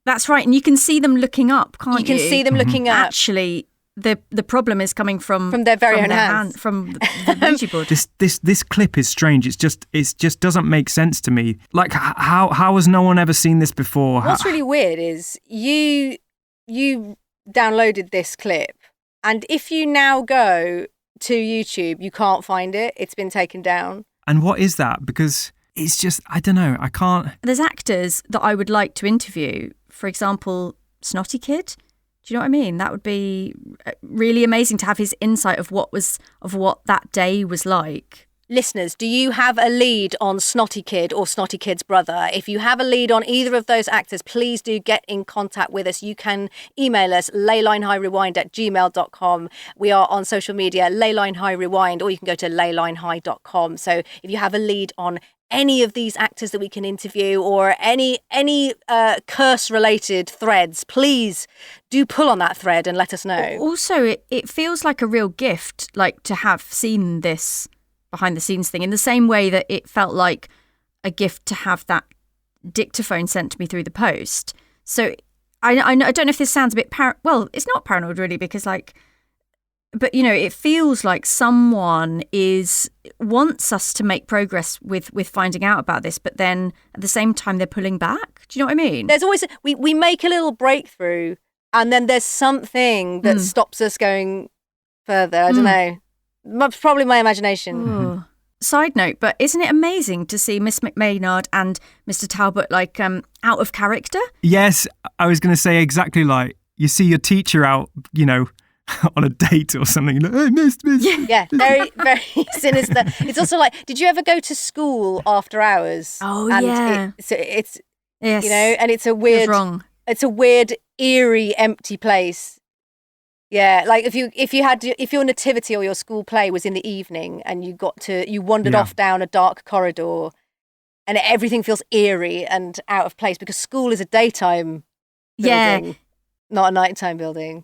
That's right, and you can see them looking up, can't you? You can see them looking up. Actually, the problem is coming from their very own hands. From the Ouija board. This clip is strange. It just doesn't make sense to me. Like, how has no one ever seen this before? What's really weird is you downloaded this clip, and if you now go to YouTube, you can't find it. It's been taken down. And what is that? Because it's just, I don't know. I can't. There's actors that I would like to interview. For example, Snotty Kid. Do you know what I mean? That would be really amazing to have his insight of what that day was like. Listeners, do you have a lead on Snotty Kid or Snotty Kid's brother? If you have a lead on either of those actors, please do get in contact with us. You can email us, leylinehighrewind@gmail.com. We are on social media, Leyline High Rewind, or you can go to leylinehigh.com. So if you have a lead on any of these actors that we can interview or any curse-related threads, please do pull on that thread and let us know. Also, it feels like a real gift, like to have seen this behind-the-scenes thing in the same way that it felt like a gift to have that dictaphone sent to me through the post. So I don't know if this sounds a bit well, it's not paranoid really, because but it feels like someone wants us to make progress with finding out about this, but then at the same time they're pulling back. Do you know what I mean? There's always we make a little breakthrough, and then there's something that stops us going further. I don't know. Probably my imagination. Ooh. Side note, but isn't it amazing to see Miss McMaynard and Mr. Talbot out of character? Yes, I was going to say exactly like you see your teacher out, on a date or something. Hey, miss. Yeah, very, very sinister. It's also like, did you ever go to school after hours? Oh, and yeah. It's yes. And it's a weird, wrong. It's a weird, eerie, empty place. Yeah, like if your nativity or your school play was in the evening and you wandered off down a dark corridor, and everything feels eerie and out of place because school is a daytime building, not a nighttime building.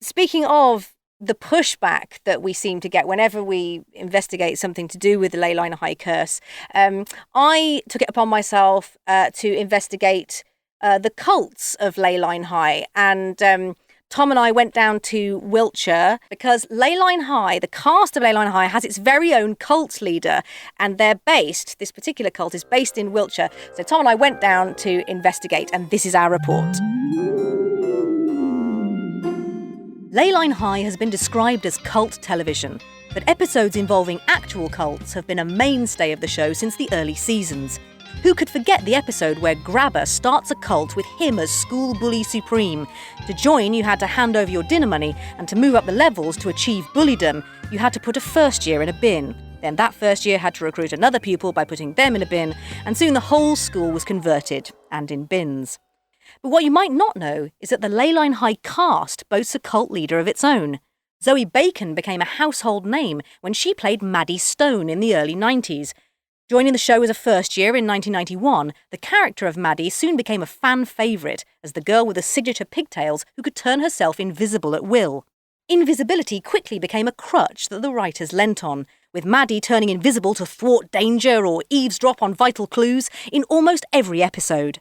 Speaking of the pushback that we seem to get whenever we investigate something to do with the Leyline High curse, I took it upon myself to investigate the cults of Leyline High, and Tom and I went down to Wiltshire because Leyline High, the cast of Leyline High, has its very own cult leader, and this particular cult is based in Wiltshire. So Tom and I went down to investigate, and this is our report. Leyline High has been described as cult television, but episodes involving actual cults have been a mainstay of the show since the early seasons. Who could forget the episode where Grabber starts a cult with him as school bully supreme? To join, you had to hand over your dinner money, and to move up the levels to achieve bullydom, you had to put a first year in a bin. Then that first year had to recruit another pupil by putting them in a bin, and soon the whole school was converted, and in bins. But what you might not know is that the Leyline High cast boasts a cult leader of its own. Zoe Bacon became a household name when she played Maddie Stone in the early 90s. Joining the show as a first year in 1991, the character of Maddie soon became a fan favourite as the girl with the signature pigtails who could turn herself invisible at will. Invisibility quickly became a crutch that the writers leant on, with Maddie turning invisible to thwart danger or eavesdrop on vital clues in almost every episode.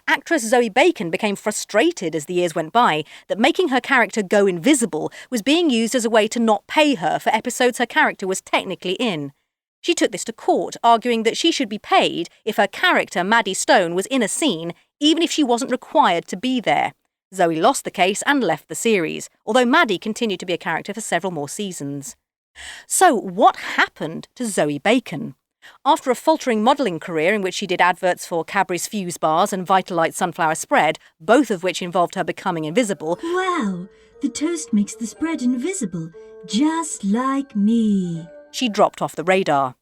Actress Zoe Bacon became frustrated as the years went by that making her character go invisible was being used as a way to not pay her for episodes her character was technically in. She took this to court, arguing that she should be paid if her character, Maddie Stone, was in a scene, even if she wasn't required to be there. Zoe lost the case and left the series, although Maddie continued to be a character for several more seasons. So, what happened to Zoe Bacon? After a faltering modelling career in which she did adverts for Cadbury's Fuse bars and Vitalite sunflower spread, both of which involved her becoming invisible... Wow, the toast makes the spread invisible, just like me. She dropped off the radar,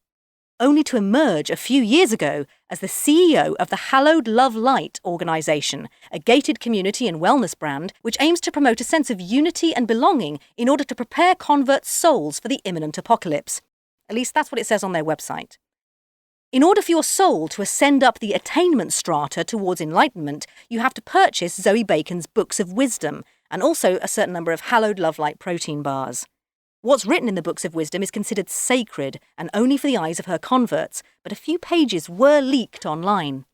only to emerge a few years ago as the CEO of the Hallowed Love Light organisation, a gated community and wellness brand which aims to promote a sense of unity and belonging in order to prepare converts' souls for the imminent apocalypse. At least that's what it says on their website. In order for your soul to ascend up the attainment strata towards enlightenment, you have to purchase Zoe Bacon's Books of Wisdom and also a certain number of Hallowed Love Light protein bars. What's written in the Books of Wisdom is considered sacred and only for the eyes of her converts, but a few pages were leaked online.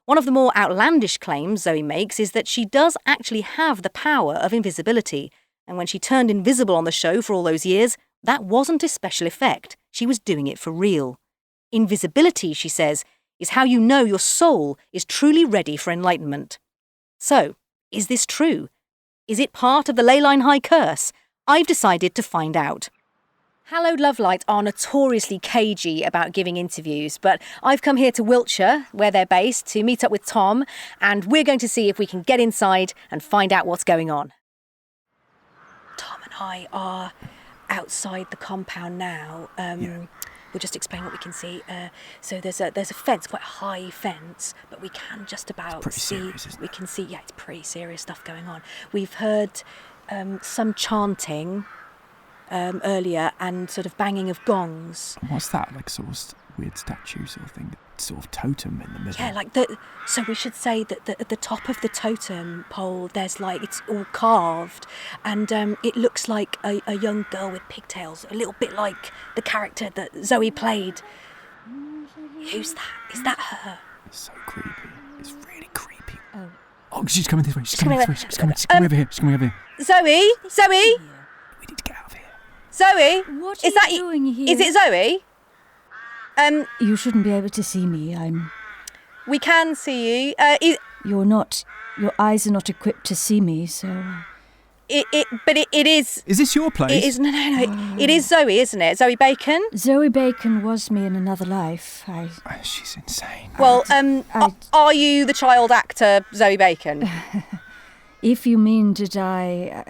One of the more outlandish claims Zoe makes is that she does actually have the power of invisibility, and when she turned invisible on the show for all those years, that wasn't a special effect. She was doing it for real. Invisibility, she says, is how you know your soul is truly ready for enlightenment. So, is this true? Is it part of the Leyline High curse? I've decided to find out. Hallowed Love Light are notoriously cagey about giving interviews, but I've come here to Wiltshire, where they're based, to meet up with Tom, and we're going to see if we can get inside and find out what's going on. Tom and I are outside the compound now. We'll just explain what we can see. So there's a fence, quite a high fence, but we can just about see. Serious, isn't it? We can see, yeah, it's pretty serious stuff going on. We've heard some chanting earlier and sort of banging of gongs. What's that? Like sort of weird statue sort of thing? Sort of totem in the middle. Yeah, like so we should say that at the top of the totem pole, there's like, it's all carved, and it looks like a young girl with pigtails, a little bit like the character that Zoe played. Who's that? Is that her? It's so creepy. It's really creepy. Oh, Oh, she's coming this way. She's coming this way. She's coming over here. She's coming over here. Zoe? We need to get out of here. Zoe? What are you doing here? Is it Zoe? You shouldn't be able to see me. We can see you. Your eyes are not equipped to see me, so... But it is... Is this your place? It is, no. It is Zoe, isn't it? Zoe Bacon? Zoe Bacon was me in another life. She's insane. Well, are you the child actor Zoe Bacon? If you mean, did I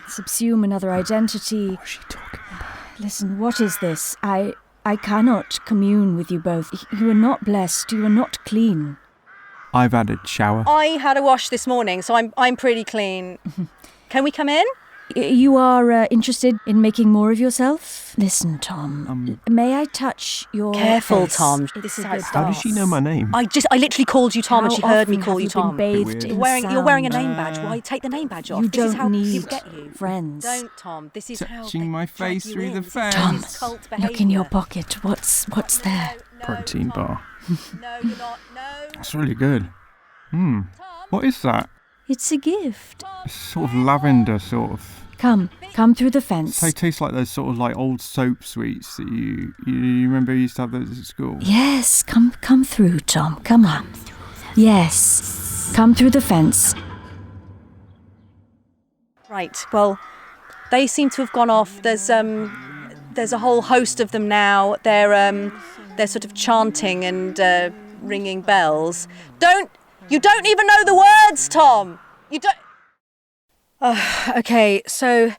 subsume another identity... What is she talking about? Listen, what is this? I cannot commune with you both. You are not blessed. You are not clean. I've had a shower. I had a wash this morning, so I'm pretty clean. Can we come in? You are interested in making more of yourself? Listen, Tom, may I touch your Careful, face? Tom. This is how it How starts. does she know my name? I literally called you Tom, and she heard me call you Tom. Bathed You're in wearing a sound? name badge. Why take the name badge off? You This is don't how need people get you. friends. Don't, Tom. This is how Touching they my drag face you through in. the This is fence. cult Look in your behaviour. pocket. What's there? No, Protein Tom. bar. No, you're not. No. That's really good. What is that? It's a gift. It's sort of lavender, sort of. Come through the fence. They taste like those sort of like old soap sweets that you remember you used to have those at school. Yes, come through, Tom. Come on. Yes, come through the fence. Right. Well, they seem to have gone off. There's a whole host of them now. They're sort of chanting and ringing bells. You don't even know the words, Tom. You don't. Okay, so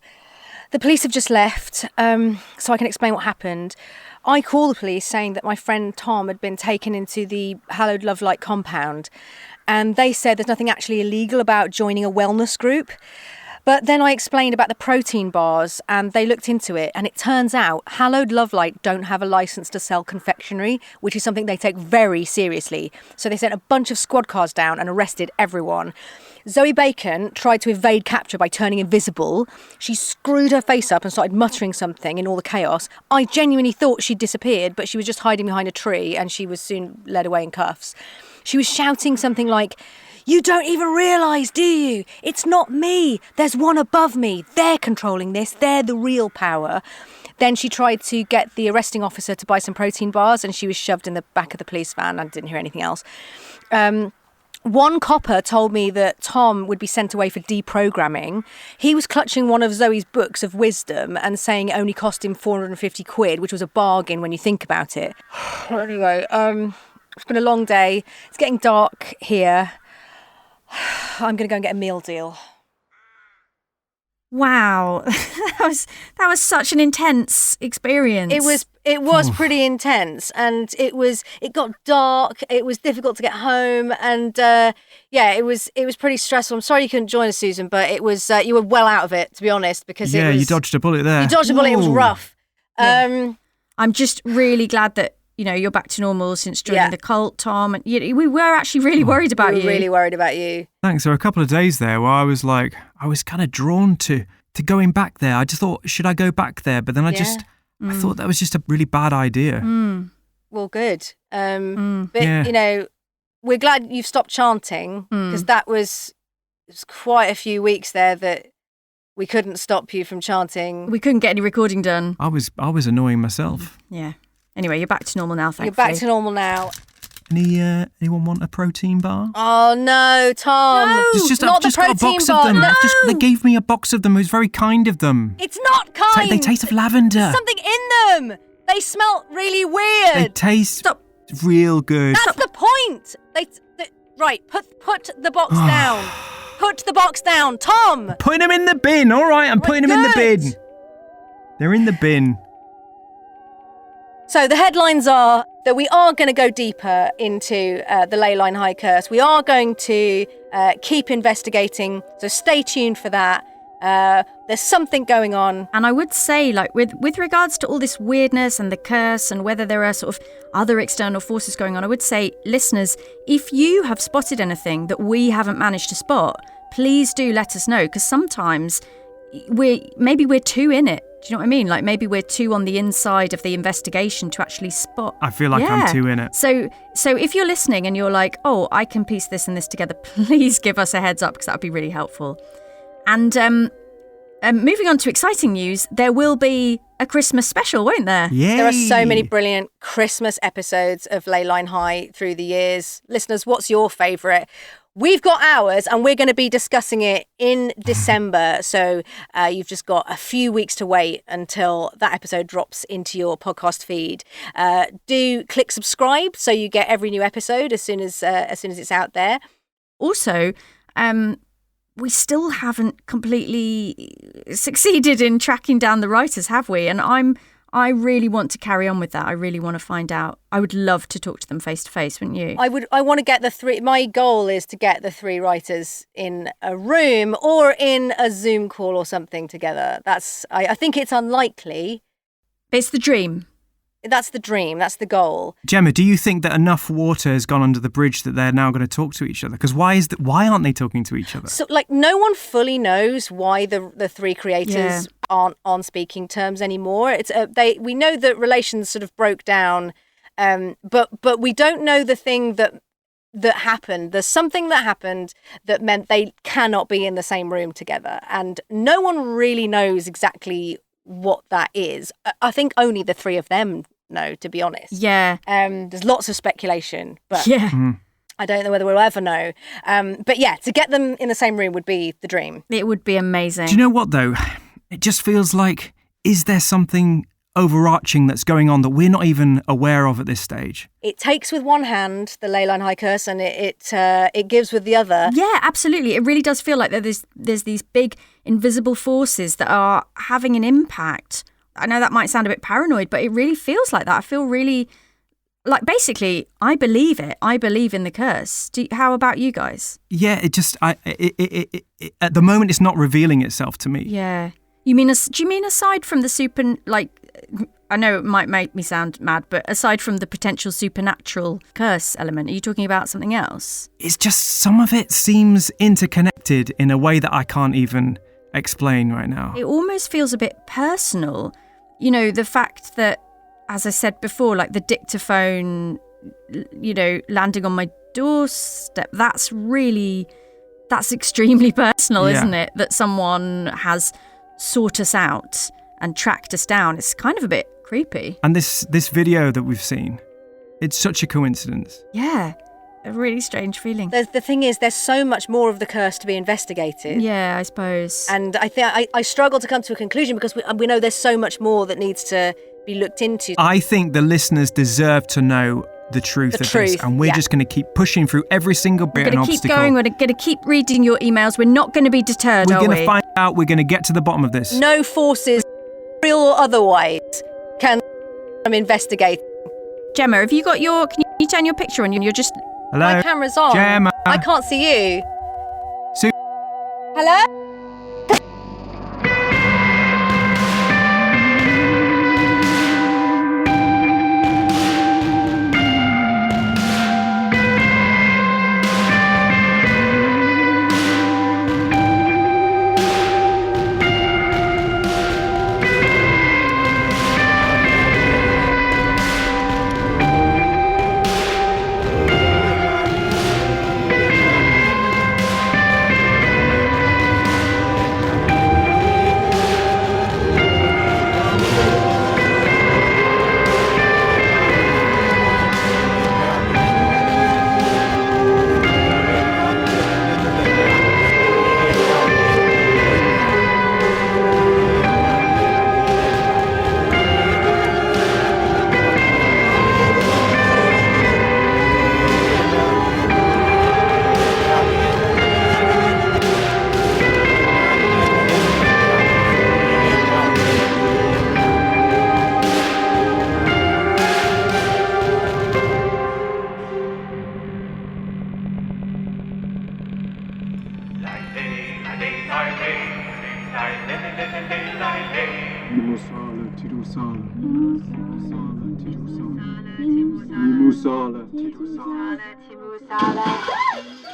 the police have just left, so I can explain what happened. I called the police saying that my friend Tom had been taken into the Hallowed Love Light compound, and they said there's nothing actually illegal about joining a wellness group. But then I explained about the protein bars, and they looked into it, and it turns out Hallowed Love Light don't have a licence to sell confectionery, which is something they take very seriously. So they sent a bunch of squad cars down and arrested everyone. Zoe Bacon tried to evade capture by turning invisible. She screwed her face up and started muttering something in all the chaos. I genuinely thought she'd disappeared, but she was just hiding behind a tree, and she was soon led away in cuffs. She was shouting something like, "You don't even realise, do you? It's not me. There's one above me. They're controlling this. They're the real power." Then she tried to get the arresting officer to buy some protein bars, and she was shoved in the back of the police van. I didn't hear anything else. One copper told me that Tom would be sent away for deprogramming. He was clutching one of Zoe's books of wisdom and saying it only cost him 450 quid, which was a bargain when you think about it. Anyway, it's been a long day. It's getting dark here. I'm going to go and get a meal deal. Wow, that was such an intense experience. It was pretty intense, and it got dark. It was difficult to get home, and it was pretty stressful. I'm sorry you couldn't join us, Susan, but it was you were well out of it, to be honest, because Yeah, you dodged a bullet there. You dodged a bullet. It was rough. I'm just really glad that you're back to normal since joining the cult, Tom. And we were actually really worried about you. We were really worried about you. Thanks. There were a couple of days there where I was kind of drawn to going back there. I just thought, should I go back there? But then I thought that was just a really bad idea. Well, good. But we're glad you've stopped chanting, because it was quite a few weeks there that we couldn't stop you from chanting. We couldn't get any recording done. I was annoying myself. Yeah. Anyway, you're back to normal now, thankfully. You're back to normal now. Anyone want a protein bar? Oh no, Tom! No, I've just got a box bar. of them. No. They gave me a box of them. It was very kind of them. It's not kind. They taste of lavender. There's something in them. They smell really weird. They taste real good. That's the point. Right, put the box down. Put the box down, Tom. Put them in the bin. All right, I'm putting them in the bin. They're in the bin. So the headlines are that we are going to go deeper into the Leyline High curse. We are going to keep investigating, so stay tuned for that. There's something going on. And I would say, with regards to all this weirdness and the curse and whether there are sort of other external forces going on, I would say, listeners, if you have spotted anything that we haven't managed to spot, please do let us know, because sometimes we're too in it Do you know what I mean? Like maybe we're too on the inside of the investigation to actually spot. I feel like I'm too in it. So if you're listening and you're like, oh, I can piece this and this together, please give us a heads up because that would be really helpful. And moving on to exciting news, there will be a Christmas special, won't there? Yay. There are so many brilliant Christmas episodes of Leyline High through the years. Listeners, what's your favourite? We've got ours and we're going to be discussing it in December. So you've just got a few weeks to wait until that episode drops into your podcast feed. Do click subscribe so you get every new episode as soon as it's out there. Also, we still haven't completely succeeded in tracking down the writers, have we? And I really want to carry on with that. I really want to find out. I would love to talk to them face to face, wouldn't you? I want to get the three. My goal is to get the three writers in a room or in a Zoom call or something together. I think it's unlikely. It's the dream. That's the dream. That's the goal. Gemma, do you think that enough water has gone under the bridge that they're now going to talk to each other? Because why aren't they talking to each other? So, no one fully knows why the three creators aren't on speaking terms anymore. It's we know that relations sort of broke down, but we don't know the thing that happened. There's something that happened that meant they cannot be in the same room together, and no one really knows exactly what that is. I think only the three of them know, to be honest. Yeah. There's lots of speculation, but yeah. I don't know whether we'll ever know. But yeah, to get them in the same room would be the dream. It would be amazing. Do you know what, though? It just feels like, is there something overarching that's going on that we're not even aware of at this stage? It takes with one hand, the Leyline High curse, and it gives with the other. Yeah, absolutely. It really does feel like there's these big invisible forces that are having an impact. I know that might sound a bit paranoid, but it really feels like that. I feel really like, basically, I believe it. I believe in the curse. How about you guys? Yeah, at the moment, it's not revealing itself to me. Yeah. Do you mean aside from the I know it might make me sound mad, but aside from the potential supernatural curse element, are you talking about something else? It's just some of it seems interconnected in a way that I can't even explain right now. It almost feels a bit personal. You know, the fact that, as I said before, like the dictaphone, you know, landing on my doorstep, that's extremely personal, isn't it? That someone has sought us out and tracked us down. It's kind of a bit creepy. And this video that we've seen, it's such a coincidence. Yeah, a really strange feeling. The thing is, there's so much more of the curse to be investigated. Yeah, I suppose. And I think I struggle to come to a conclusion because we know there's so much more that needs to be looked into. I think the listeners deserve to know the truth of this, and we're just going to keep pushing through every single bit and obstacle. We're going to keep going. We're going to keep reading your emails. We're not going to be deterred, We're going to find out. We're going to get to the bottom of this. No forces, real or otherwise, can investigate. Gemma, have you got can you turn your picture on? You're just... Hello? My camera's on. Gemma. I can't see you. Hello?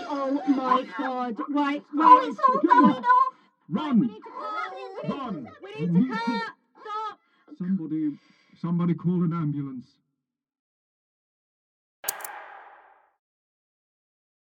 Oh my God! Right. Oh, it's all coming off. Run! Run! We need to cut. Somebody call an ambulance.